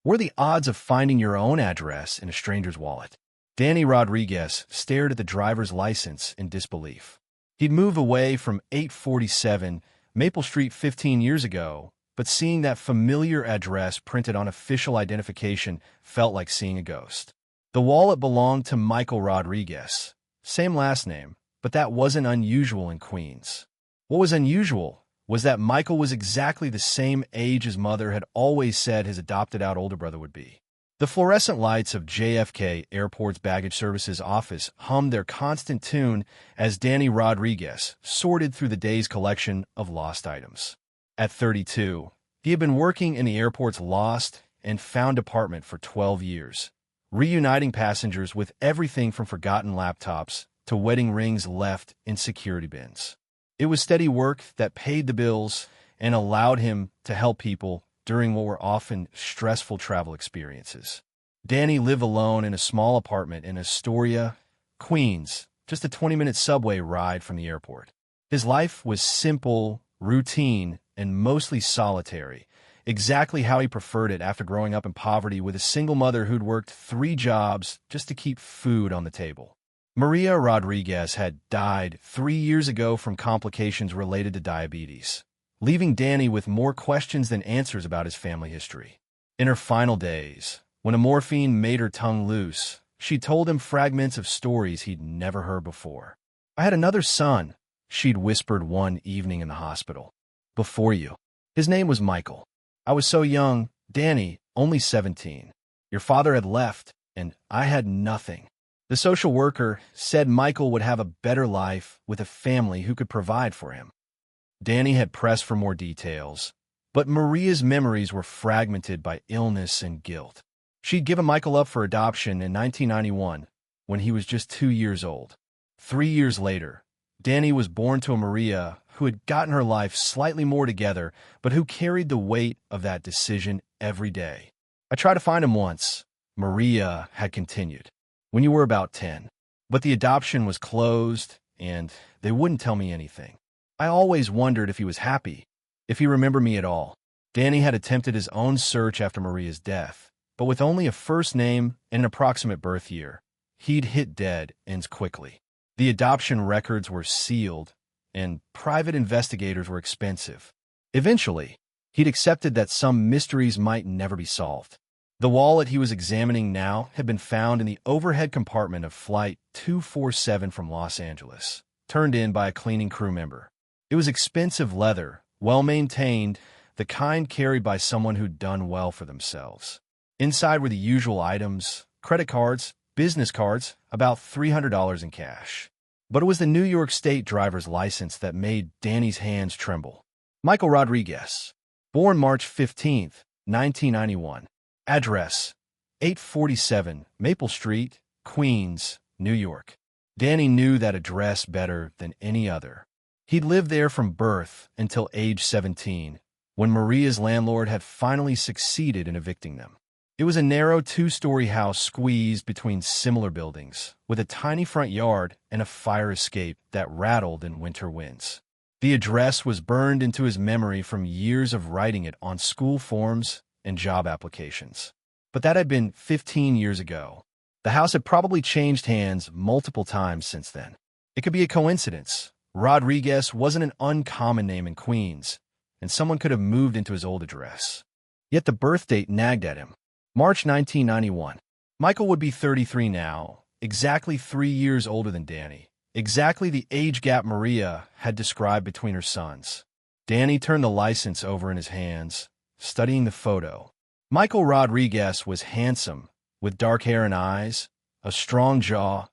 What are the odds of finding your own address in a stranger's wallet? Danny Rodriguez stared at the driver's license in disbelief. He'd moved away from 847 Maple Street 15 years ago, but seeing that familiar address printed on official identification felt like seeing a ghost. The wallet belonged to Michael Rodriguez. Same last name, but that wasn't unusual in Queens. What was unusual was that Michael was exactly the same age his mother had always said his adopted-out older brother would be. The fluorescent lights of JFK Airport's baggage services office hummed their constant tune as Danny Rodriguez sorted through the day's collection of lost items. At 32, he had been working in the airport's lost and found department for 12 years, reuniting passengers with everything from forgotten laptops to wedding rings left in security bins. It was steady work that paid the bills and allowed him to help people during what were often stressful travel experiences. Danny lived alone in a small apartment in Astoria, Queens, just a 20-minute subway ride from the airport. His life was simple, routine, and mostly solitary, exactly how he preferred it after growing up in poverty with a single mother who'd worked 3 jobs just to keep food on the table. Maria Rodriguez had died 3 years ago from complications related to diabetes, leaving Danny with more questions than answers about his family history. In her final days, when a morphine made her tongue loose, she told him fragments of stories he'd never heard before. "I had another son," she'd whispered one evening in the hospital. "Before you. His name was Michael. I was so young, Danny, only 17. Your father had left, and I had nothing." The social worker said Michael would have a better life with a family who could provide for him. Danny had pressed for more details, but Maria's memories were fragmented by illness and guilt. She'd given Michael up for adoption in 1991, when he was just 2 years old. 3 years later, Danny was born to a Maria who had gotten her life slightly more together, but who carried the weight of that decision every day. "I tried to find him once," Maria had continued, "when you were about 10. But the adoption was closed, and they wouldn't tell me anything. I always wondered if he was happy, if he remembered me at all." Danny had attempted his own search after Maria's death, but with only a first name and an approximate birth year, he'd hit dead ends quickly. The adoption records were sealed, and private investigators were expensive. Eventually, he'd accepted that some mysteries might never be solved. The wallet he was examining now had been found in the overhead compartment of Flight 247 from Los Angeles, turned in by a cleaning crew member. It was expensive leather, well-maintained, the kind carried by someone who'd done well for themselves. Inside were the usual items: credit cards, business cards, about $300 in cash. But it was the New York State driver's license that made Danny's hands tremble. Michael Rodriguez, born March 15, 1991. Address: 847 Maple Street, Queens, New York. Danny knew that address better than any other. He'd lived there from birth until age 17, when Maria's landlord had finally succeeded in evicting them. It was a narrow 2-story house squeezed between similar buildings, with a tiny front yard and a fire escape that rattled in winter winds. The address was burned into his memory from years of writing it on school forms and job applications. But that had been 15 years ago. The house had probably changed hands multiple times since then. It could be a coincidence. Rodriguez wasn't an uncommon name in Queens, and someone could have moved into his old address. Yet the birth date nagged at him. March 1991. Michael would be 33 now, exactly 3 years older than Danny, exactly the age gap Maria had described between her sons. Danny turned the license over in his hands, studying the photo. Michael Rodriguez was handsome, with dark hair and eyes, a strong jaw,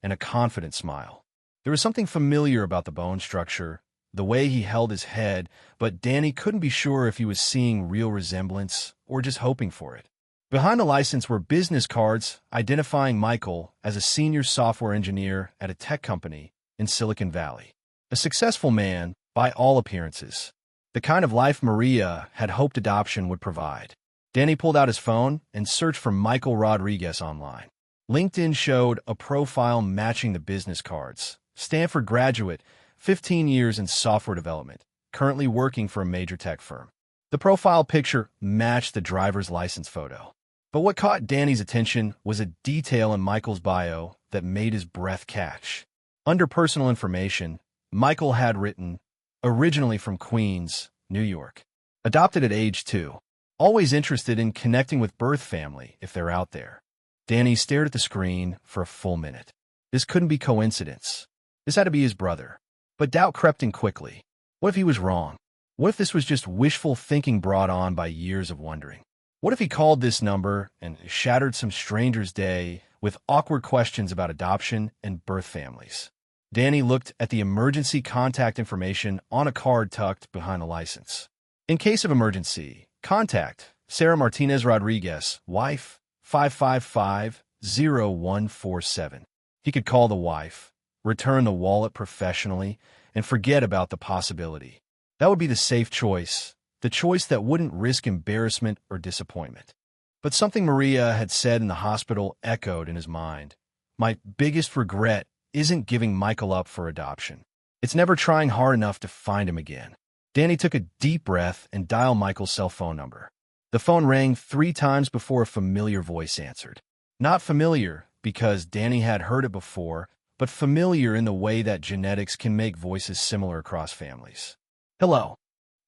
and a confident smile. There was something familiar about the bone structure, the way he held his head, but Danny couldn't be sure if he was seeing real resemblance or just hoping for it. Behind the license were business cards identifying Michael as a senior software engineer at a tech company in Silicon Valley. A successful man, by all appearances. The kind of life Maria had hoped adoption would provide. Danny pulled out his phone and searched for Michael Rodriguez online. LinkedIn showed a profile matching the business cards. Stanford graduate, 15 years in software development, currently working for a major tech firm. The profile picture matched the driver's license photo. But what caught Danny's attention was a detail in Michael's bio that made his breath catch. Under personal information, Michael had written, originally from Queens, New York. Adopted at age 2. Always interested in connecting with birth family if they're out there. Danny stared at the screen for a full minute. This couldn't be coincidence. This had to be his brother. But doubt crept in quickly. What if he was wrong? What if this was just wishful thinking brought on by years of wondering? What if he called this number and shattered some stranger's day with awkward questions about adoption and birth families? Danny looked at the emergency contact information on a card tucked behind the license. In case of emergency, contact Sarah Martinez Rodriguez, wife, 555-0147. He could call the wife, return the wallet professionally, and forget about the possibility. That would be the safe choice, the choice that wouldn't risk embarrassment or disappointment. But something Maria had said in the hospital echoed in his mind. My biggest regret isn't giving Michael up for adoption. It's never trying hard enough to find him again. Danny took a deep breath and dialed Michael's cell phone number. The phone rang 3 times before a familiar voice answered. Not familiar because Danny had heard it before, but familiar in the way that genetics can make voices similar across families. Hello.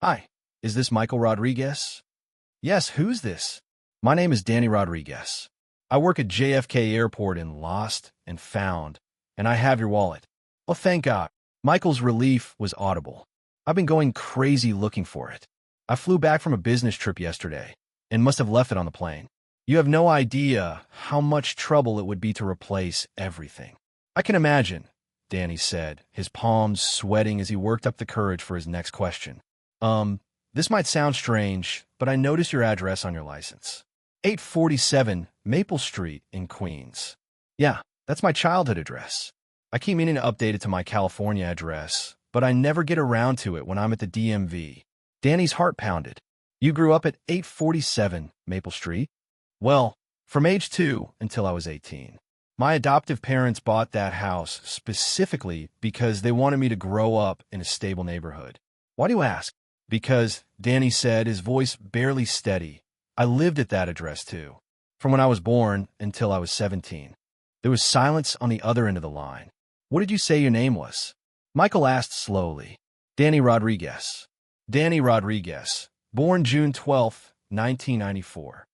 Hi. Is this Michael Rodriguez? Yes, who's this? My name is Danny Rodriguez. I work at JFK Airport in Lost and Found, and I have your wallet. Oh, thank God. Michael's relief was audible. I've been going crazy looking for it. I flew back from a business trip yesterday and must have left it on the plane. You have no idea how much trouble it would be to replace everything. I can imagine, Danny said, his palms sweating as he worked up the courage for his next question. This might sound strange, but I noticed your address on your license. 847 Maple Street in Queens. Yeah, that's my childhood address. I keep meaning to update it to my California address, but I never get around to it when I'm at the DMV. Danny's heart pounded. You grew up at 847 Maple Street? Well, from age 2 until I was 18. My adoptive parents bought that house specifically because they wanted me to grow up in a stable neighborhood. Why do you ask? Because, Danny said, his voice barely steady, I lived at that address too, from when I was born until I was 17. There was silence on the other end of the line. What did you say your name was? Michael asked slowly. Danny Rodriguez. Danny Rodriguez, born June 12, 1994.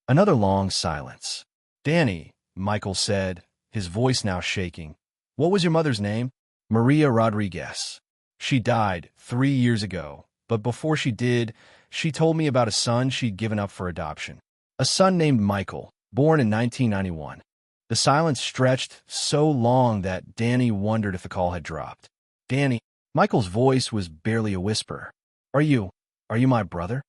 Another long silence. Danny, Michael said, his voice now shaking. What was your mother's name? Maria Rodriguez. She died 3 years ago, but before she did, she told me about a son she'd given up for adoption. A son named Michael, born in 1991. The silence stretched so long that Danny wondered if the call had dropped. Danny, Michael's voice was barely a whisper. Are you my brother?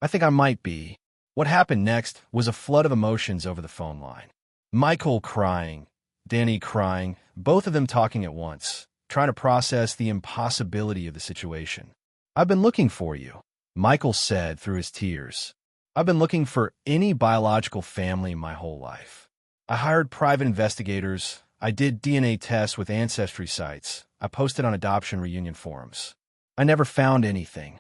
I think I might be. What happened next was a flood of emotions over the phone line. Michael crying, Danny crying, both of them talking at once, trying to process the impossibility of the situation. I've been looking for you, Michael said through his tears. I've been looking for any biological family my whole life. I hired private investigators. I did DNA tests with ancestry sites. I posted on adoption reunion forums. I never found anything.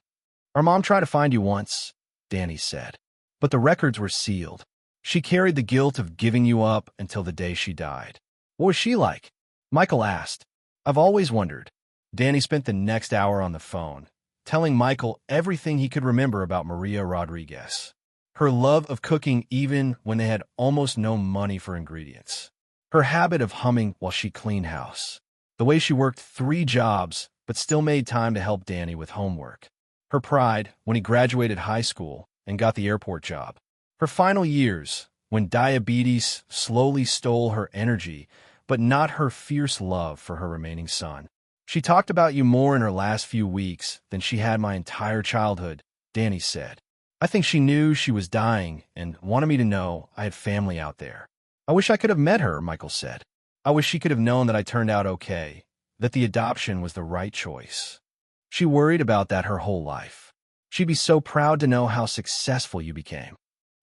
Our mom tried to find you once, Danny said, but the records were sealed. She carried the guilt of giving you up until the day she died. What was she like? Michael asked. I've always wondered. Danny spent the next hour on the phone, telling Michael everything he could remember about Maria Rodriguez. Her love of cooking even when they had almost no money for ingredients. Her habit of humming while she cleaned house. The way she worked 3 jobs but still made time to help Danny with homework. Her pride when he graduated high school and got the airport job. Her final years, when diabetes slowly stole her energy, but not her fierce love for her remaining son. She talked about you more in her last few weeks than she had my entire childhood, Danny said. I think she knew she was dying and wanted me to know I had family out there. I wish I could have met her, Michael said. I wish she could have known that I turned out okay, that the adoption was the right choice. She worried about that her whole life. She'd be so proud to know how successful you became.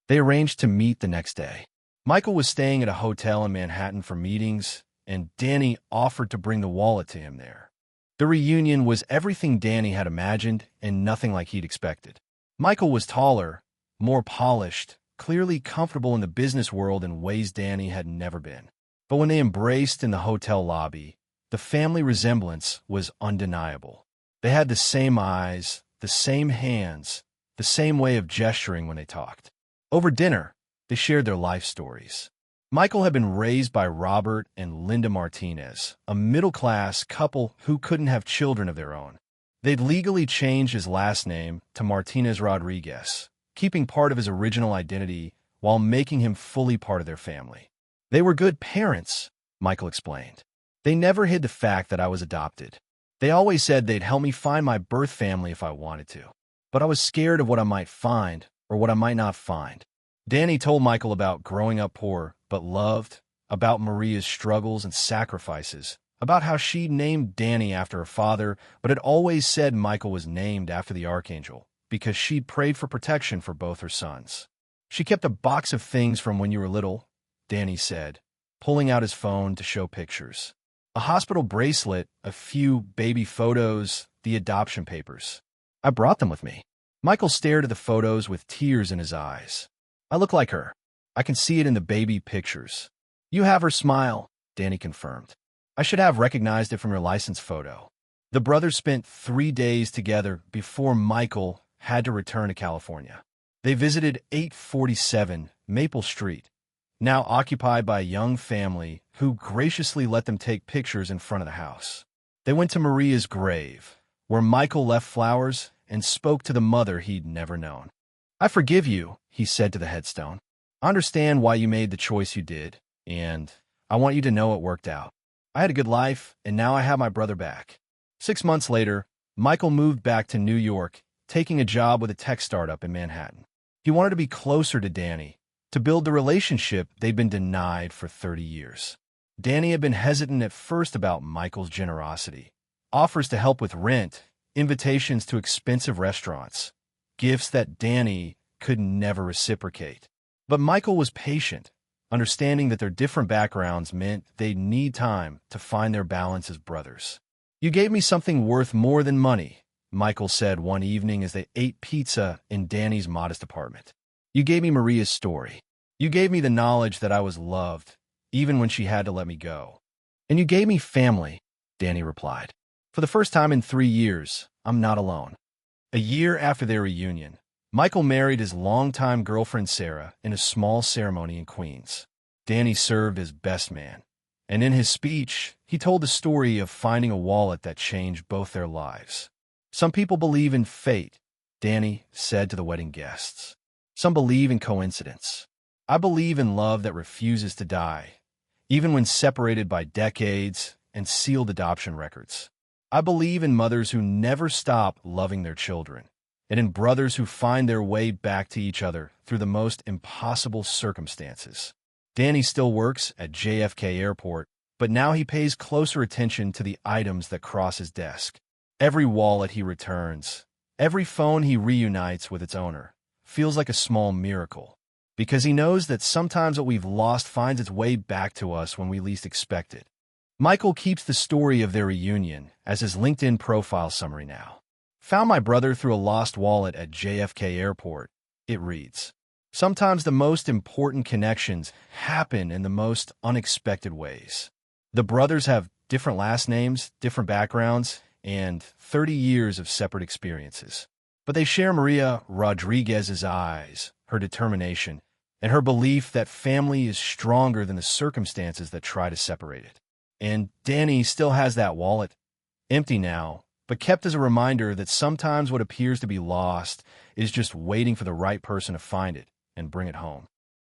They arranged to meet the next day. Michael was staying at a hotel in Manhattan for meetings, and Danny offered to bring the wallet to him there. The reunion was everything Danny had imagined and nothing like he'd expected. Michael was taller, more polished, clearly comfortable in the business world in ways Danny had never been. But when they embraced in the hotel lobby, the family resemblance was undeniable. They had the same eyes, the same hands, the same way of gesturing when they talked. Over dinner, they shared their life stories. Michael had been raised by Robert and Linda Martinez, a middle-class couple who couldn't have children of their own. They'd legally changed his last name to Martinez Rodriguez, keeping part of his original identity while making him fully part of their family. They were good parents, Michael explained. They never hid the fact that I was adopted. They always said they'd help me find my birth family if I wanted to. But I was scared of what I might find or what I might not find. Danny told Michael about growing up poor but loved, about Maria's struggles and sacrifices, about how she named Danny after her father but had always said Michael was named after the archangel because she'd prayed for protection for both her sons. She kept a box of things from when you were little, Danny said, pulling out his phone to show pictures. A hospital bracelet, a few baby photos, the adoption papers. I brought them with me. Michael stared at the photos with tears in his eyes. I look like her. I can see it in the baby pictures. You have her smile, Danny confirmed. I should have recognized it from your license photo. The brothers spent 3 days together before Michael had to return to California. They visited 847 Maple Street, now occupied by a young family who graciously let them take pictures in front of the house. They went to Maria's grave, where Michael left flowers and spoke to the mother he'd never known. I forgive you, he said to the headstone. I understand why you made the choice you did, and I want you to know it worked out. I had a good life, and now I have my brother back. 6 months later, Michael moved back to New York, taking a job with a tech startup in Manhattan. He wanted to be closer to Danny, to build the relationship they'd been denied for 30 years. Danny had been hesitant at first about Michael's generosity. Offers to help with rent, invitations to expensive restaurants, gifts that Danny could never reciprocate. But Michael was patient, understanding that their different backgrounds meant they'd need time to find their balance as brothers. You gave me something worth more than money, Michael said one evening as they ate pizza in Danny's modest apartment. You gave me Maria's story. You gave me the knowledge that I was loved, even when she had to let me go. And you gave me family, Danny replied. For the first time in 3 years, I'm not alone. A year after their reunion, Michael married his longtime girlfriend Sarah in a small ceremony in Queens. Danny served as best man, and in his speech, he told the story of finding a wallet that changed both their lives. Some people believe in fate, Danny said to the wedding guests. Some believe in coincidence. I believe in love that refuses to die, even when separated by decades and sealed adoption records. I believe in mothers who never stop loving their children, and in brothers who find their way back to each other through the most impossible circumstances. Danny still works at JFK Airport, but now he pays closer attention to the items that cross his desk. Every wallet he returns, every phone he reunites with its owner, feels like a small miracle, because he knows that sometimes what we've lost finds its way back to us when we least expect it. Michael keeps the story of their reunion as his LinkedIn profile summary now. Found my brother through a lost wallet at JFK Airport, it reads. Sometimes the most important connections happen in the most unexpected ways. The brothers have different last names, different backgrounds, and 30 years of separate experiences. But they share Maria Rodriguez's eyes, her determination, and her belief that family is stronger than the circumstances that try to separate it. And Danny still has that wallet, empty now, but kept as a reminder that sometimes what appears to be lost is just waiting for the right person to find it and bring it home.